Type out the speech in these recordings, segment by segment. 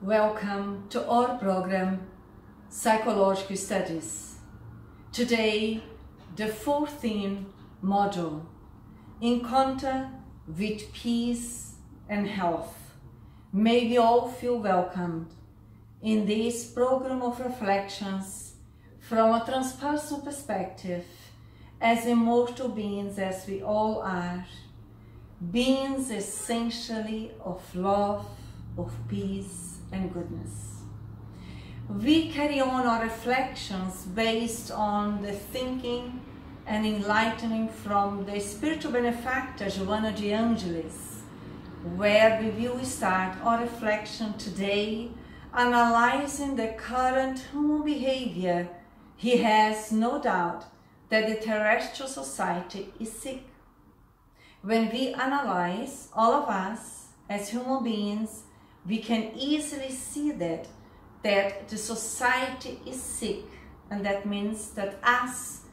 Welcome to our program, Psychological Studies. Today, the 14th module, Encounter with Peace and Health. May we all feel welcomed in this program of reflections from a transpersonal perspective as immortal beings as we all are, beings essentially of love, of peace and goodness. We carry on our reflections based on the thinking and enlightening from the spiritual benefactor Joanna de Ângelis, where we will start our reflection today analyzing the current human behavior. He has no doubt that the terrestrial society is sick. When we analyze all of us as human beings, we can easily see that the society is sick, and that means that us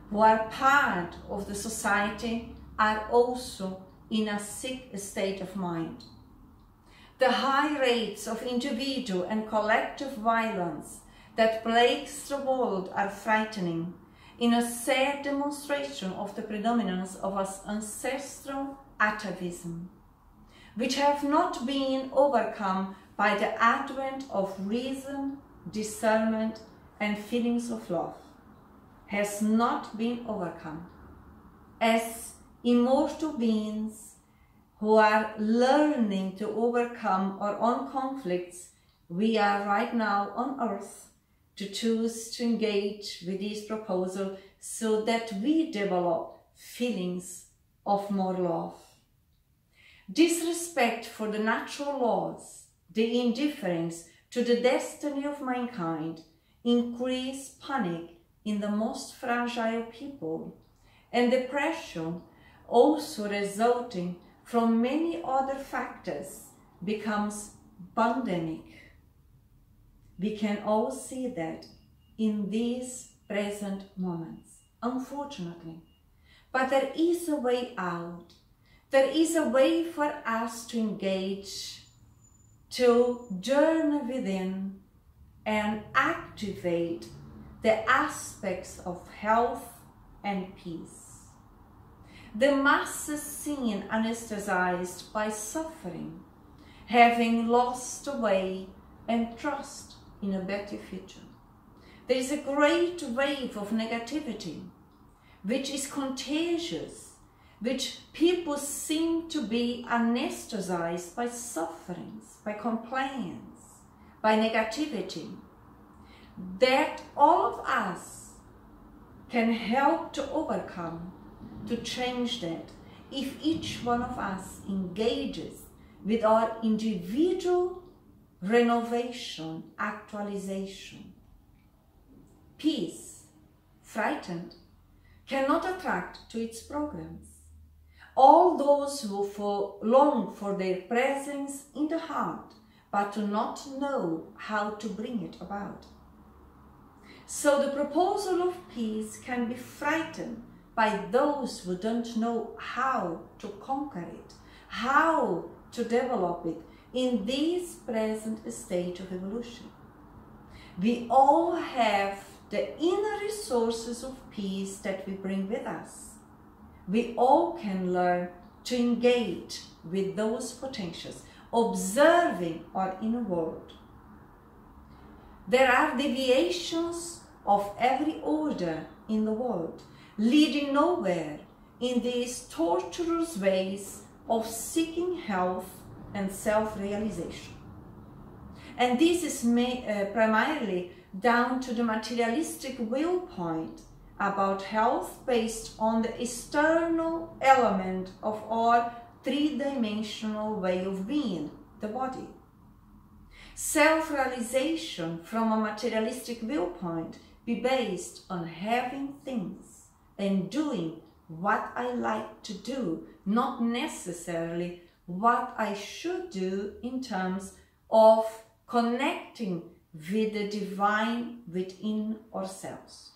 who are part of the society are also in a sick state of mind. The high rates of individual and collective violence that plagues the world are frightening, in a sad demonstration of the predominance of ancestral atavism, which have not been overcome by the advent of reason, discernment, and feelings of love, has not been overcome. As immortal beings who are learning to overcome our own conflicts, we are right now on earth to choose to engage with this proposal so that we develop feelings of more love. Disrespect for the natural laws, the indifference to the destiny of mankind, increase panic in the most fragile people, and depression, also resulting from many other factors, becomes pandemic. We can all see that in these present moments, unfortunately. But there is a way out. There is a way for us to engage, to journey within and activate the aspects of health and peace. The masses seen anesthetized by suffering, having lost the way and trust in a better future. There is a great wave of negativity, which is contagious, which people seem to be anesthetized by sufferings, by complaints, by negativity, that all of us can help to overcome, to change that, if each one of us engages with our individual renovation, actualization. Peace, frightened, cannot attract to its programs all those who long for their presence in the heart, but do not know how to bring it about. So the proposal of peace can be frightened by those who don't know how to conquer it, how to develop it in this present stage of evolution. We all have the inner resources of peace that we bring with us. We all can learn to engage with those potentials, observing our inner world. There are deviations of every order in the world, leading nowhere in these torturous ways of seeking health and self-realization. And this is primarily down to the materialistic viewpoint about health based on the external element of our three-dimensional way of being, the body. Self-realization from a materialistic viewpoint be based on having things and doing what I like to do, not necessarily what I should do in terms of connecting with the divine within ourselves.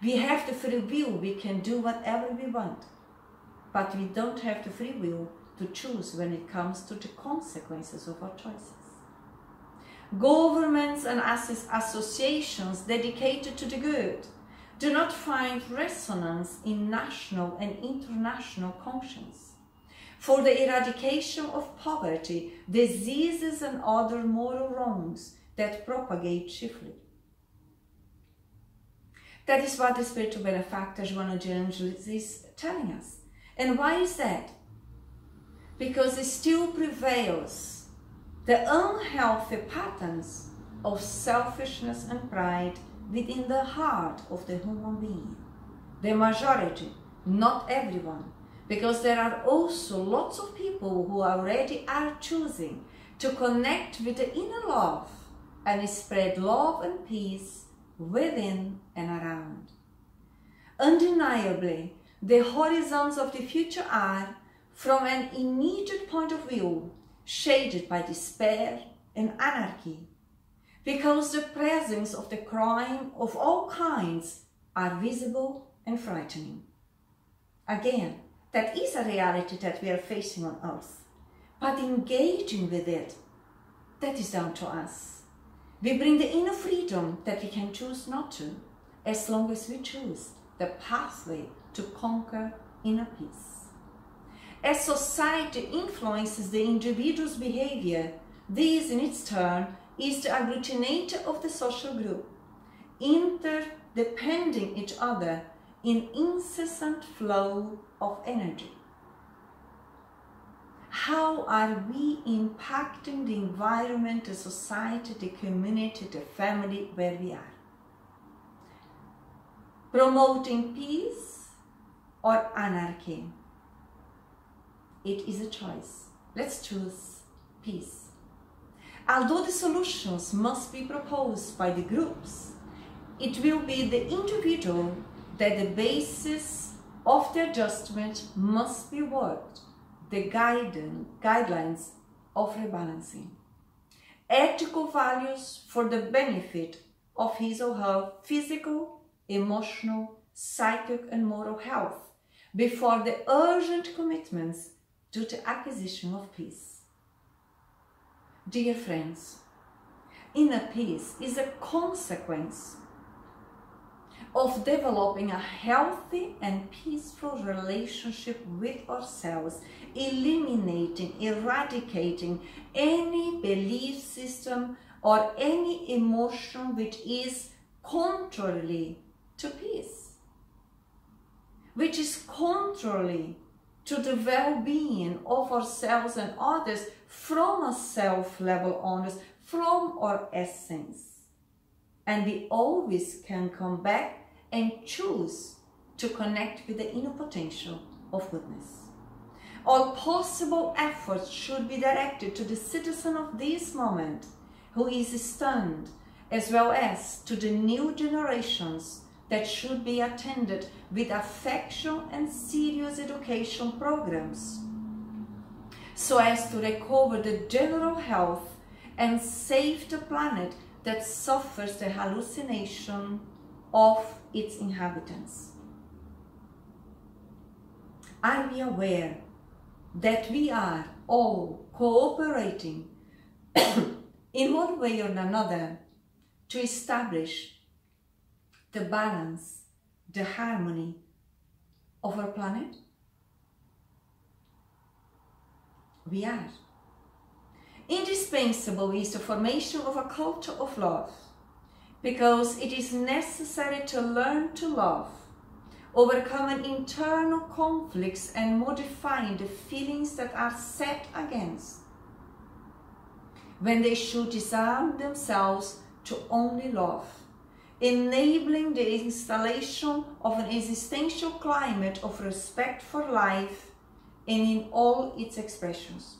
We have the free will, we can do whatever we want, but we don't have the free will to choose when it comes to the consequences of our choices. Governments and associations dedicated to the good do not find resonance in national and international conscience for the eradication of poverty, diseases and other moral wrongs that propagate chiefly. That is what the spiritual benefactor Joanna de Ângelis is telling us. And why is that? Because it still prevails the unhealthy patterns of selfishness and pride within the heart of the human being. The majority, not everyone, because there are also lots of people who already are choosing to connect with the inner love and spread love and peace within and around. Undeniably, the horizons of the future are, from an immediate point of view, shaded by despair and anarchy, because the presence of the crime of all kinds are visible and frightening. Again, that is a reality that we are facing on earth, but engaging with it, that is down to us. We bring the inner freedom that we can choose not to, as long as we choose the pathway to conquer inner peace. As society influences the individual's behavior, this in its turn is the agglutinator of the social group, interdepending each other in incessant flow of energy. How are we impacting the environment, the society, the community, the family where we are? Promoting peace or anarchy? It is a choice. Let's choose peace. Although the solutions must be proposed by the groups, it will be the individual that the basis of the adjustment must be worked, the guidelines of rebalancing. Ethical values for the benefit of his or her physical, emotional, psychic and moral health before the urgent commitments to the acquisition of peace. Dear friends, inner peace is a consequence of developing a healthy and peaceful relationship with ourselves, eliminating, eradicating any belief system or any emotion which is contrary to peace, which is contrary to the well-being of ourselves and others from a self-level onwards, from our essence. And we always can come back and choose to connect with the inner potential of goodness. All possible efforts should be directed to the citizen of this moment who is stunned, as well as to the new generations that should be attended with affection and serious education programs, so as to recover the general health and save the planet that suffers the hallucination of its inhabitants. Are we aware that we are all cooperating in one way or another to establish the balance, the harmony of our planet? We are. Indispensable is the formation of a culture of love, because it is necessary to learn to love, overcoming internal conflicts and modifying the feelings that are set against, when they should disarm themselves to only love, enabling the installation of an existential climate of respect for life and in all its expressions.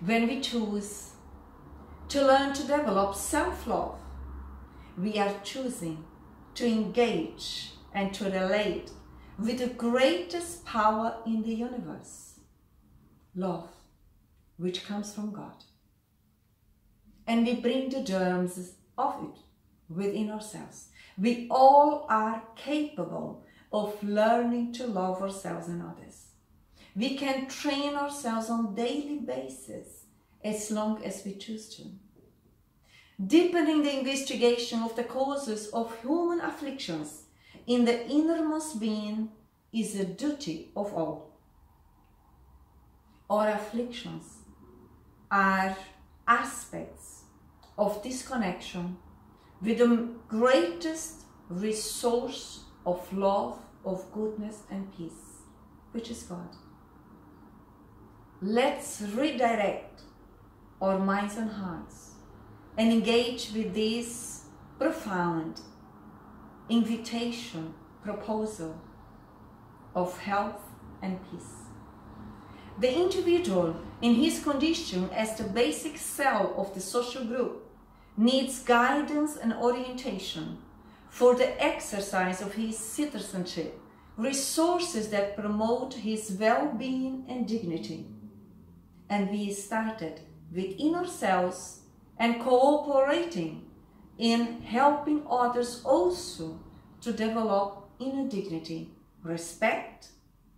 When we choose to learn to develop self-love, we are choosing to engage and to relate with the greatest power in the universe, love, which comes from God. And we bring the germs of it within ourselves. We all are capable of learning to love ourselves and others. We can train ourselves on a daily basis as long as we choose to. Deepening the investigation of the causes of human afflictions in the innermost being is a duty of all. Our afflictions are aspects of disconnection with the greatest resource of love, of goodness and peace, which is God. Let's redirect our minds and hearts and engage with this profound invitation, proposal of health and peace. The individual, in his condition as the basic cell of the social group, needs guidance and orientation for the exercise of his citizenship, resources that promote his well-being and dignity. And we started within ourselves and cooperating in helping others also to develop inner dignity, respect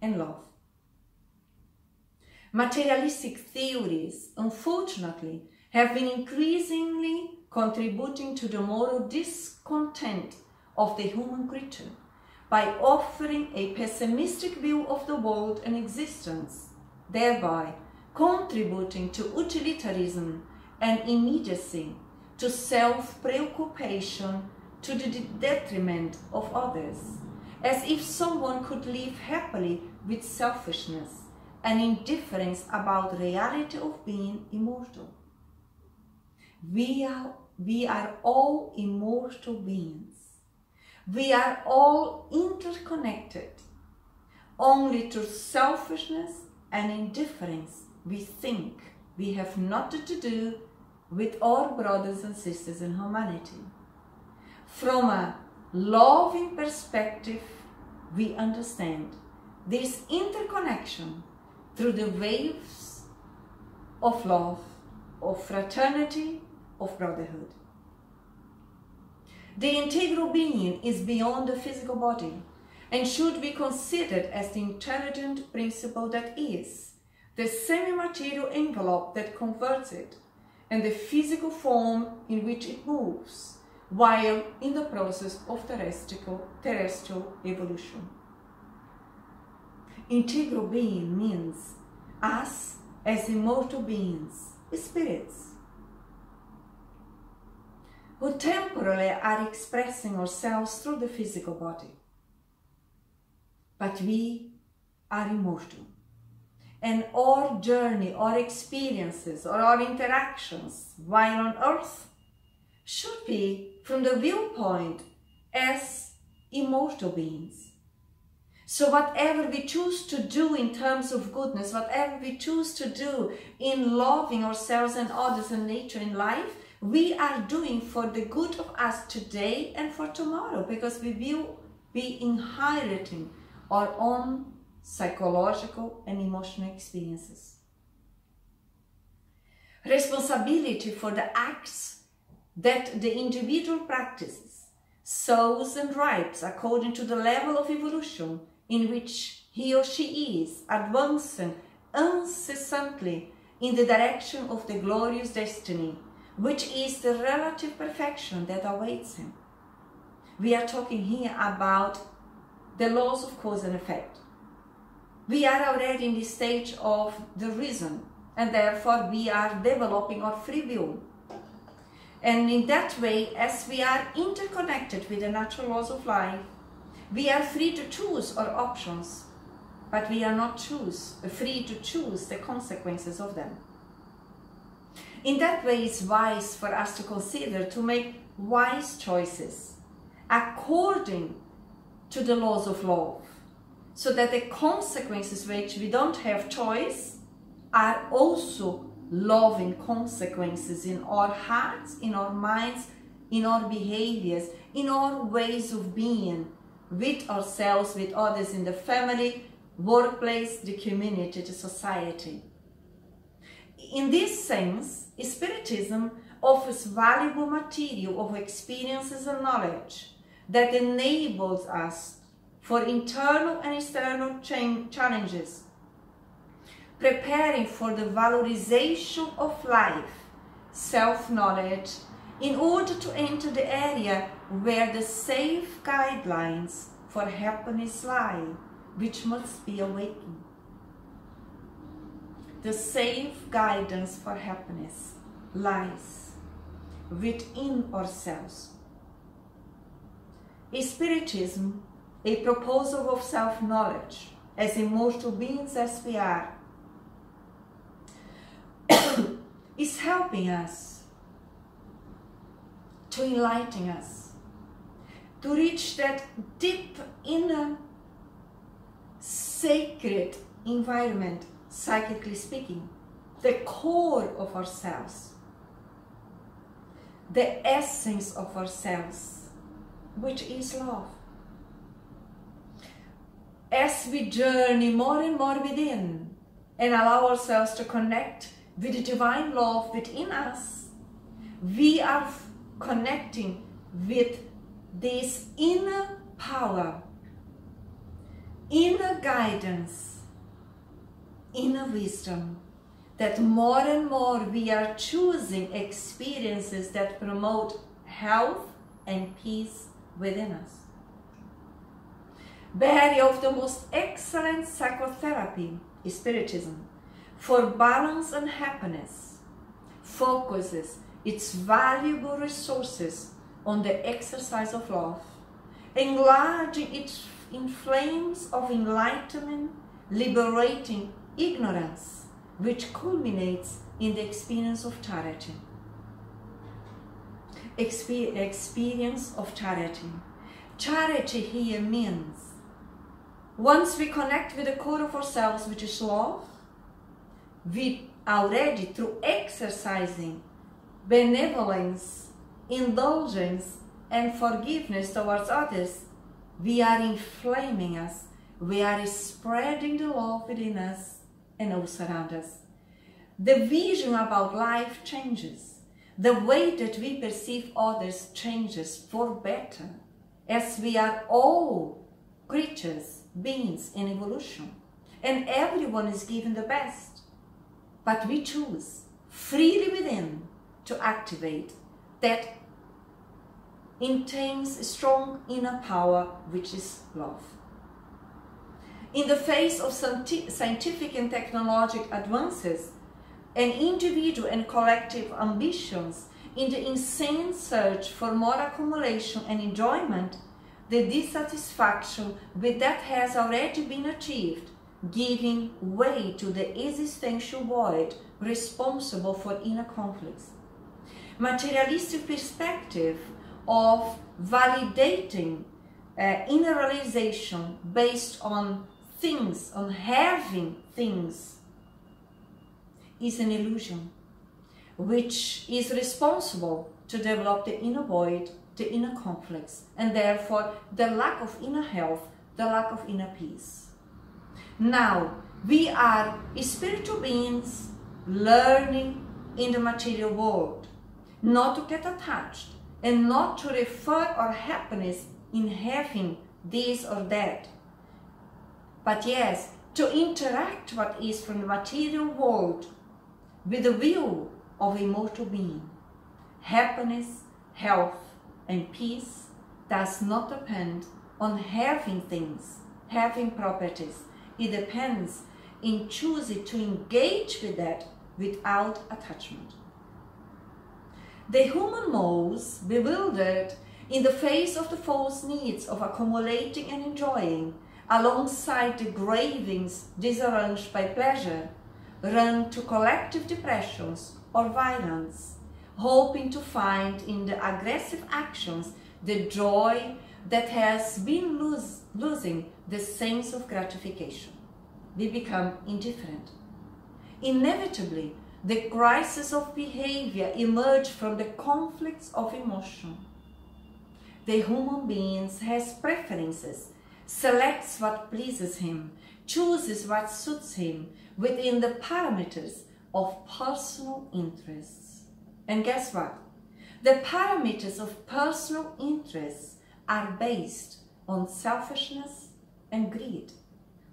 and love. Materialistic theories, unfortunately, have been increasingly contributing to the moral discontent of the human creature by offering a pessimistic view of the world and existence, thereby contributing to utilitarianism and immediacy, to self-preoccupation to the detriment of others, as if someone could live happily with selfishness and indifference about the reality of being immortal. We are all immortal beings. We are all interconnected. Only through selfishness and indifference we think we have nothing to do with our brothers and sisters in humanity. From a loving perspective, we understand this interconnection through the waves of love, of fraternity, of brotherhood. The integral being is beyond the physical body and should be considered as the intelligent principle that is, the semi-material envelope that converts it, and the physical form in which it moves, while in the process of terrestrial evolution. Integral being means us as immortal beings, spirits, who temporarily are expressing ourselves through the physical body. But we are immortal. And our journey, our experiences, or our interactions while on earth should be from the viewpoint as immortal beings. So whatever we choose to do in terms of goodness, whatever we choose to do in loving ourselves and others and nature in life, we are doing for the good of us today and for tomorrow, because we will be inheriting our own psychological and emotional experiences. Responsibility for the acts that the individual practices, sows and reaps according to the level of evolution in which he or she is advancing incessantly in the direction of the glorious destiny, which is the relative perfection that awaits him. We are talking here about the laws of cause and effect. We are already in the stage of the reason, and therefore we are developing our free will. And in that way, as we are interconnected with the natural laws of life, we are free to choose our options, but we are not free to choose the consequences of them. In that way, it's wise for us to consider to make wise choices according to the laws of love, so that the consequences which we don't have choice are also loving consequences in our hearts, in our minds, in our behaviors, in our ways of being, with ourselves, with others in the family, workplace, the community, the society. In this sense, Spiritism offers valuable material of experiences and knowledge that enables us for internal and external challenges preparing for the valorization of life, self-knowledge, in order to enter the area where the safe guidelines for happiness lie, which must be awakened. The safe guidance for happiness lies within ourselves. Spiritism, a proposal of self-knowledge, as immortal beings as we are, is helping us to enlighten us, to reach that deep inner sacred environment, psychically speaking, the core of ourselves, the essence of ourselves, which is love. As we journey more and more within and allow ourselves to connect with the divine love within us, we are connecting with this inner power, inner guidance, inner wisdom, that more and more we are choosing experiences that promote health and peace within us. Very of the most excellent psychotherapy, Spiritism, for balance and happiness, focuses its valuable resources on the exercise of love, enlarging it in flames of enlightenment, liberating ignorance, which culminates in the experience of charity. Experience of charity. Charity here means, once we connect with the core of ourselves, which is love, we already, through exercising benevolence, indulgence, and forgiveness towards others, we are inflaming us, we are spreading the love within us and also around us. The vision about life changes. The way that we perceive others changes for better, as we are all creatures, beings in evolution, and everyone is given the best. But we choose freely within to activate that intense, strong inner power, which is love. In the face of scientific and technological advances, and individual and collective ambitions, in the insane search for more accumulation and enjoyment, the dissatisfaction with that has already been achieved, giving way to the existential void responsible for inner conflicts. Materialistic perspective of validating inner realization based on things, on having things, is an illusion, which is responsible to develop the inner void, the inner conflicts, and therefore the lack of inner health, the lack of inner peace. Now, we are spiritual beings learning in the material world, not to get attached and not to refer our happiness in having this or that, but yes, to interact what is from the material world with the will of immortal being. Happiness, health, and peace does not depend on having things, having properties. It depends in choosing to engage with that without attachment. The human moves, bewildered in the face of the false needs of accumulating and enjoying, alongside the cravings disarranged by pleasure, run to collective depressions or violence, hoping to find in the aggressive actions the joy that has been losing the sense of gratification. We become indifferent. Inevitably, the crises of behavior emerge from the conflicts of emotion. The human being has preferences, selects what pleases him, chooses what suits him within the parameters of personal interests. And guess what? The parameters of personal interests are based on selfishness and greed,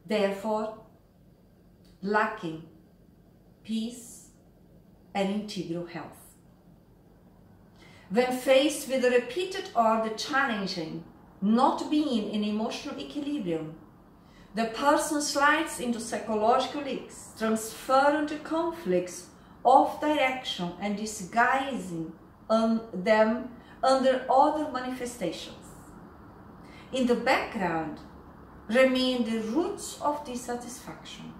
therefore lacking peace, and integral health. When faced with the repeated or the challenging not being in emotional equilibrium, the person slides into psychological leaks, transferring to conflicts of direction and disguising them under other manifestations. In the background remain the roots of dissatisfaction,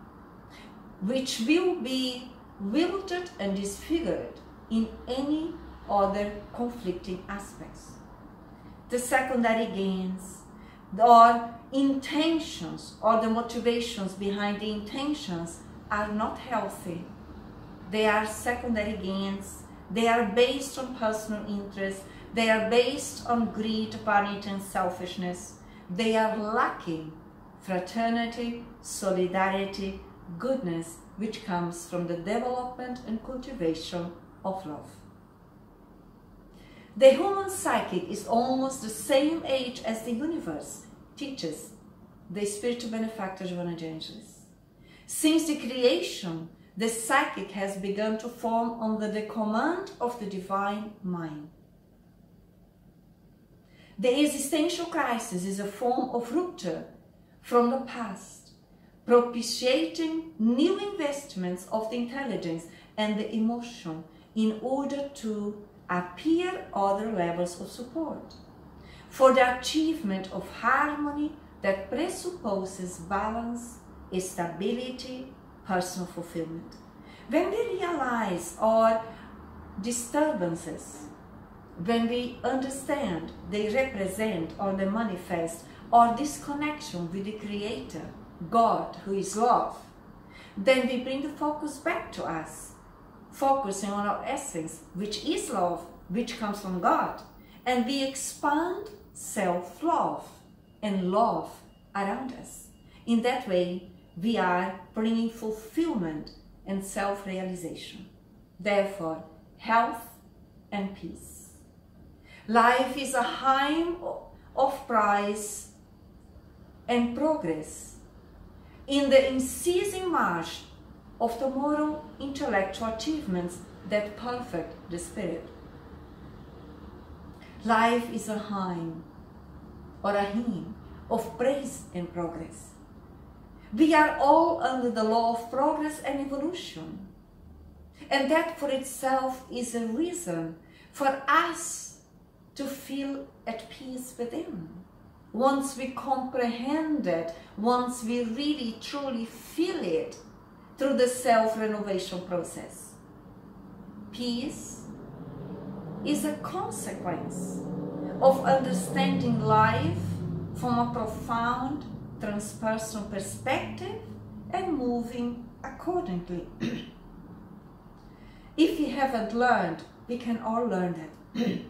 which will be wilted and disfigured in any other conflicting aspects. The secondary gains or intentions or the motivations behind the intentions are not healthy. They are secondary gains. They are based on personal interest. They are based on greed, vanity, and selfishness. They are lacking fraternity, solidarity, goodness, which comes from the development and cultivation of love. The human psychic is almost the same age as the universe, teaches the spiritual benefactor Joanna de Ângelis. Since the creation, the psychic has begun to form under the command of the divine mind. The existential crisis is a form of rupture from the past, propitiating new investments of the intelligence and the emotion in order to appear other levels of support for the achievement of harmony that presupposes balance, stability, personal fulfillment. When we realize our disturbances, when we understand they represent or they manifest our disconnection with the Creator, God, who is love, then we bring the focus back to us, focusing on our essence, which is love, which comes from God, and we expand self-love and love around us. In that way, we are bringing fulfillment and self-realization. Therefore, health and peace. Life is a hymn of praise and progress in the unceasing march of the moral intellectual achievements that perfect the spirit. Life is a hymn or a hymn of praise and progress. We are all under the law of progress and evolution, and that for itself is a reason for us to feel at peace within. Once we comprehend it, once we really truly feel it through the self-renovation process. Peace is a consequence of understanding life from a profound transpersonal perspective and moving accordingly. If we haven't learned, we can all learn that.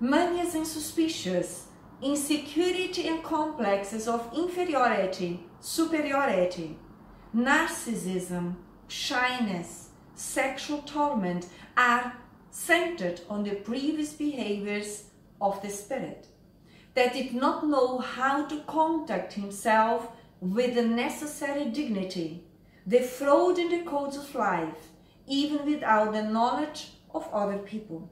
Manias and suspicious, insecurity and complexes of inferiority, superiority, narcissism, shyness, sexual torment are centered on the previous behaviors of the spirit that did not know how to conduct himself with the necessary dignity, defrauding the codes of life, even without the knowledge of other people.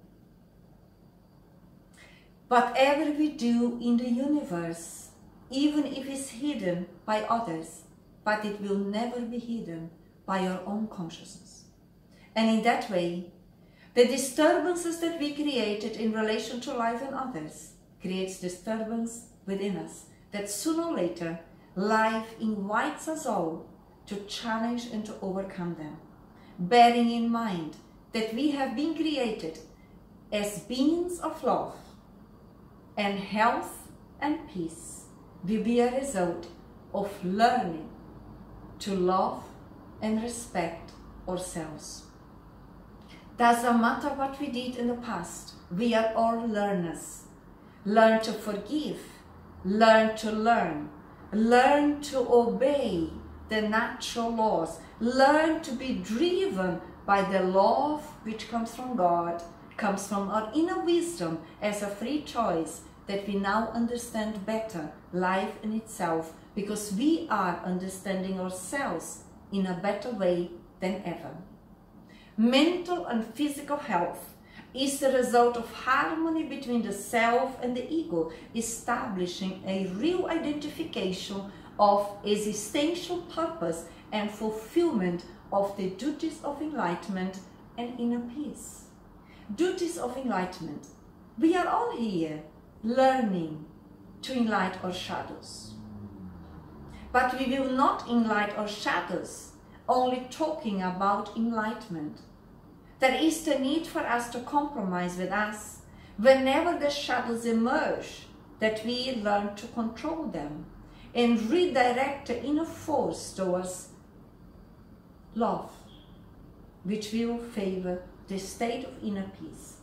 Whatever we do in the universe, even if it's hidden by others, but it will never be hidden by our own consciousness. And in that way, the disturbances that we created in relation to life and others creates disturbance within us that sooner or later life invites us all to challenge and to overcome them, bearing in mind that we have been created as beings of love, and health and peace will be a result of learning to love and respect ourselves. Doesn't matter what we did in the past, we are all learners. Learn to forgive, learn to learn to obey the natural laws, learn to be driven by the love which comes from God, comes from our inner wisdom as a free choice, that we now understand better life in itself, because we are understanding ourselves in a better way than ever. Mental and physical health is the result of harmony between the self and the ego, establishing a real identification of existential purpose and fulfillment of the duties of enlightenment and inner peace. Duties of enlightenment. We are all here learning to enlighten our shadows. But we will not enlighten our shadows only talking about enlightenment. There is the need for us to compromise with us whenever the shadows emerge, that we learn to control them and redirect the inner force towards love, which will favor the state of inner peace.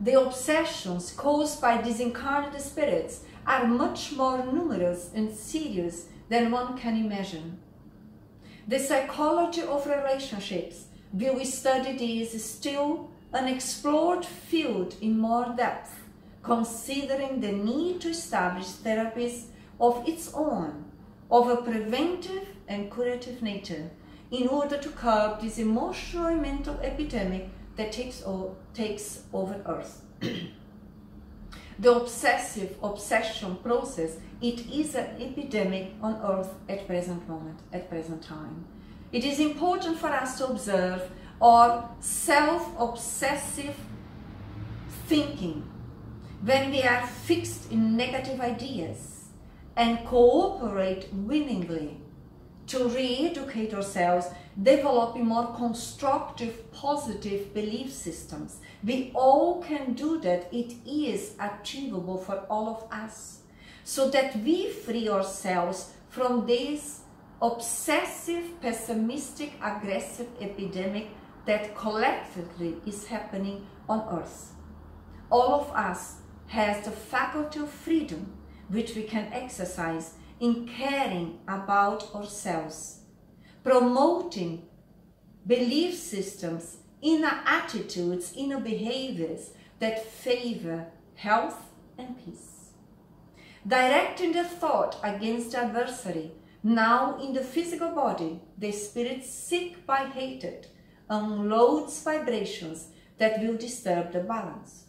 The obsessions caused by disincarnate spirits are much more numerous and serious than one can imagine. The psychology of relationships will study this still unexplored field in more depth, considering the need to establish therapies of its own, of a preventive and curative nature, in order to curb this emotional and mental epidemic that takes over Earth. The obsession process, it is an epidemic on Earth at present time. It is important for us to observe our self-obsessive thinking when we are fixed in negative ideas and cooperate willingly to re-educate ourselves, developing more constructive, positive belief systems. We all can do that. It is achievable for all of us, so that we free ourselves from this obsessive, pessimistic, aggressive epidemic that collectively is happening on Earth. All of us has the faculty of freedom, which we can exercise in caring about ourselves, promoting belief systems, inner attitudes, inner behaviors that favor health and peace. Directing the thought against the adversary, now in the physical body, the spirit sick by hatred unloads vibrations that will disturb the balance.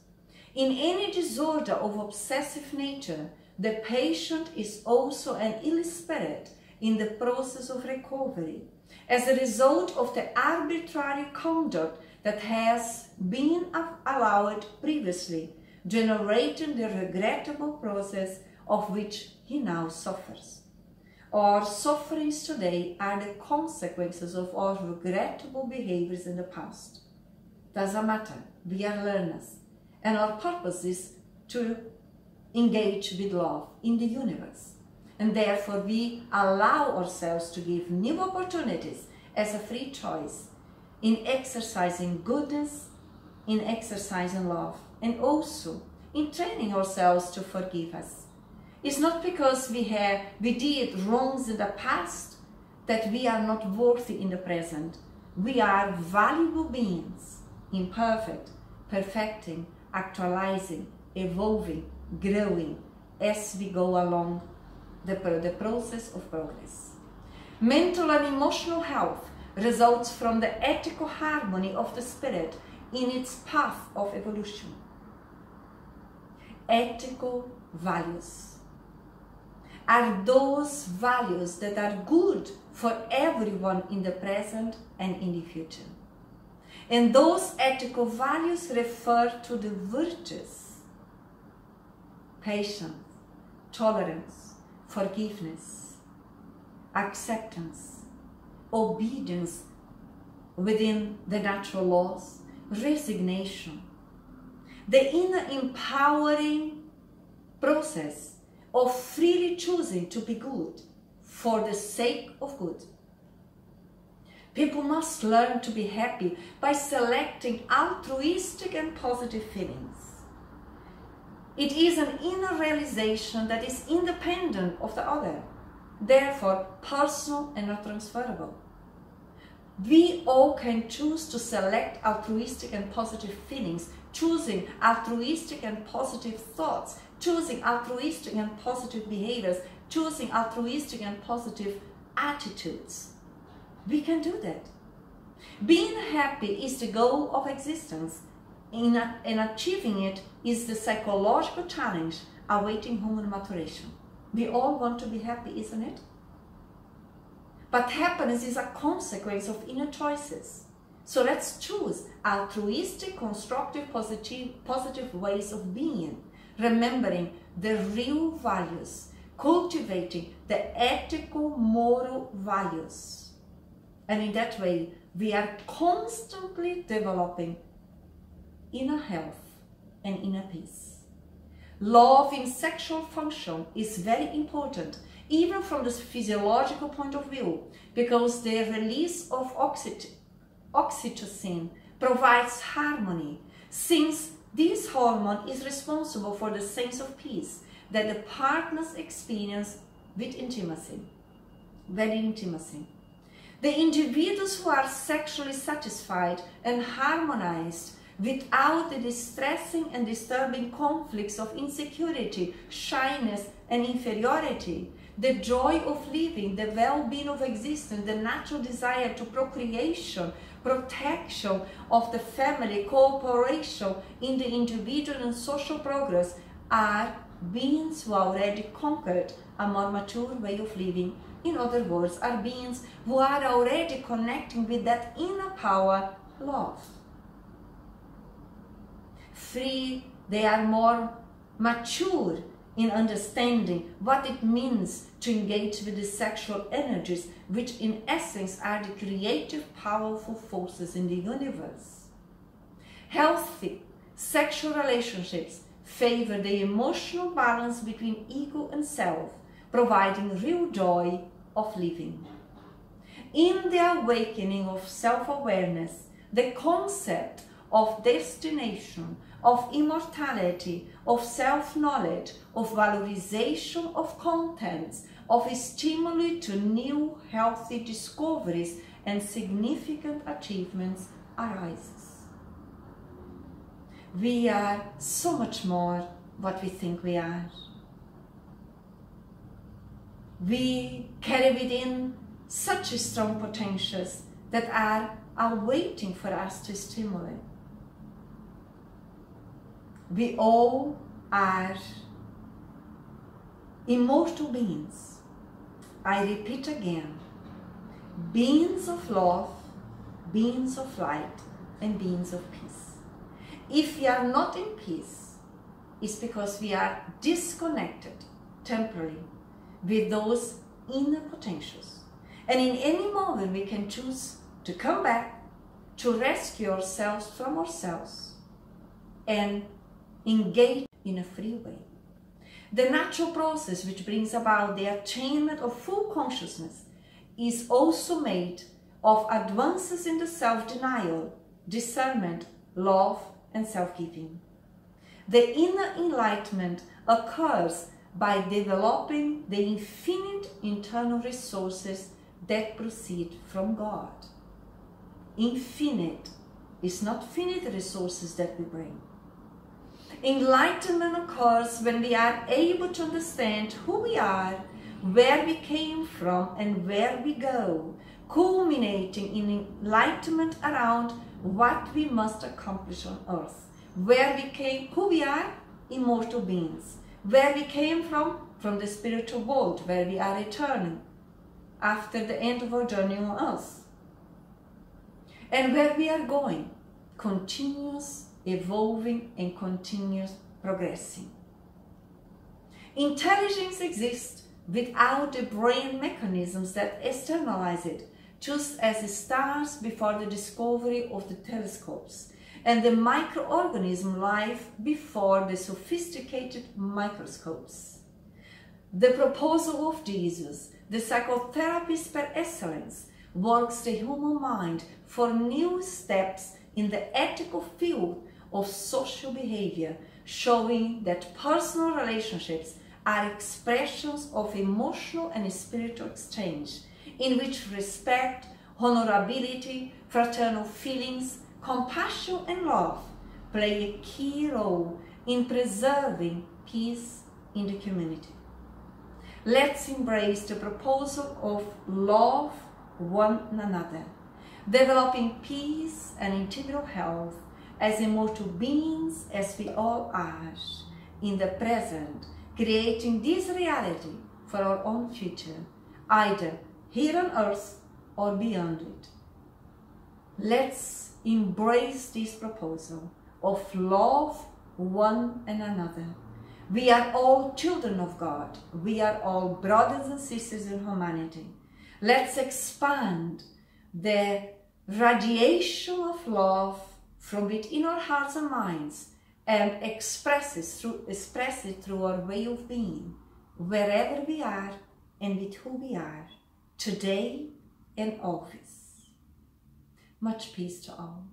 In any disorder of obsessive nature, the patient is also an ill spirit in the process of recovery, as a result of the arbitrary conduct that has been allowed previously, generating the regrettable process of which he now suffers. Our sufferings today are the consequences of our regrettable behaviors in the past. Doesn't matter, we are learners, and our purpose is to engage with love in the universe. And therefore we allow ourselves to give new opportunities as a free choice in exercising goodness, in exercising love, and also in training ourselves to forgive us. It's not because we did wrongs in the past that we are not worthy in the present. We are valuable beings, imperfect, perfecting, actualizing, evolving, growing as we go along the process of progress. Mental and emotional health results from the ethical harmony of the spirit in its path of evolution. Ethical values are those values that are good for everyone in the present and in the future. And those ethical values refer to the virtues: patience, tolerance, forgiveness, acceptance, obedience within the natural laws, resignation, the inner empowering process of freely choosing to be good for the sake of good. People must learn to be happy by selecting altruistic and positive feelings. It is an inner realization that is independent of the other, therefore personal and not transferable. We all can choose to select altruistic and positive feelings, choosing altruistic and positive thoughts, choosing altruistic and positive behaviors, choosing altruistic and positive attitudes. we can do that. Being happy is the goal of existence, and achieving it is the psychological challenge awaiting human maturation. We all want to be happy, isn't it? But happiness is a consequence of inner choices. So let's choose altruistic, constructive, positive ways of being, remembering the real values, cultivating the ethical, moral values. And in that way, we are constantly developing inner health and inner peace. Love in sexual function is very important, even from the physiological point of view, because the release of oxytocin provides harmony, since this hormone is responsible for the sense of peace that the partners experience with intimacy. The individuals who are sexually satisfied and harmonized without the distressing and disturbing conflicts of insecurity, shyness, and inferiority, the joy of living, the well-being of existence, the natural desire to procreation, protection of the family, cooperation in the individual and social progress, are beings who already conquered a more mature way of living. In other words, are beings who are already connecting with that inner power, love. Free, they are more mature in understanding what it means to engage with the sexual energies, which in essence are the creative, powerful forces in the universe. Healthy sexual relationships favor the emotional balance between ego and self, providing real joy of living. In the awakening of self-awareness, the concept of destination, of immortality, of self-knowledge, of valorization of contents, of stimuli to new healthy discoveries and significant achievements arises. We are so much more what we think we are. We carry within such strong potentials that are waiting for us to stimulate. We all are immortal beings. I repeat again, beings of love, beings of light, and beings of peace. If we are not in peace, it's because we are disconnected temporarily with those inner potentials. And in any moment we can choose to come back, to rescue ourselves from ourselves, and engage in a free way. The natural process which brings about the attainment of full consciousness is also made of advances in the self-denial, discernment, love, and self-giving. The inner enlightenment occurs by developing the infinite internal resources that proceed from God. Infinite is not finite resources that we bring. Enlightenment occurs when we are able to understand who we are, where we came from, and where we go, culminating in enlightenment around what we must accomplish on earth. Where we came, who we are, immortal beings. Where we came from the spiritual world, where we are returning after the end of our journey on earth. And where we are going, continuous evolving and continuous progressing. Intelligence exists without the brain mechanisms that externalize it, just as the stars before the discovery of the telescopes, and the microorganism life before the sophisticated microscopes. The proposal of Jesus, the psychotherapist per excellence, works the human mind for new steps in the ethical field of social behavior, showing that personal relationships are expressions of emotional and spiritual exchange, in which respect, honorability, fraternal feelings, compassion, and love play a key role in preserving peace in the community. Let's embrace the proposal of love one another, developing peace and integral health as immortal beings as we all are in the present, creating this reality for our own future, either here on earth or beyond it. Let's embrace this proposal of love one and another. We are all children of God. We are all brothers and sisters in humanity. Let's expand the radiation of love from within our hearts and minds and express it through our way of being, wherever we are and with who we are, today and always. Much peace to all.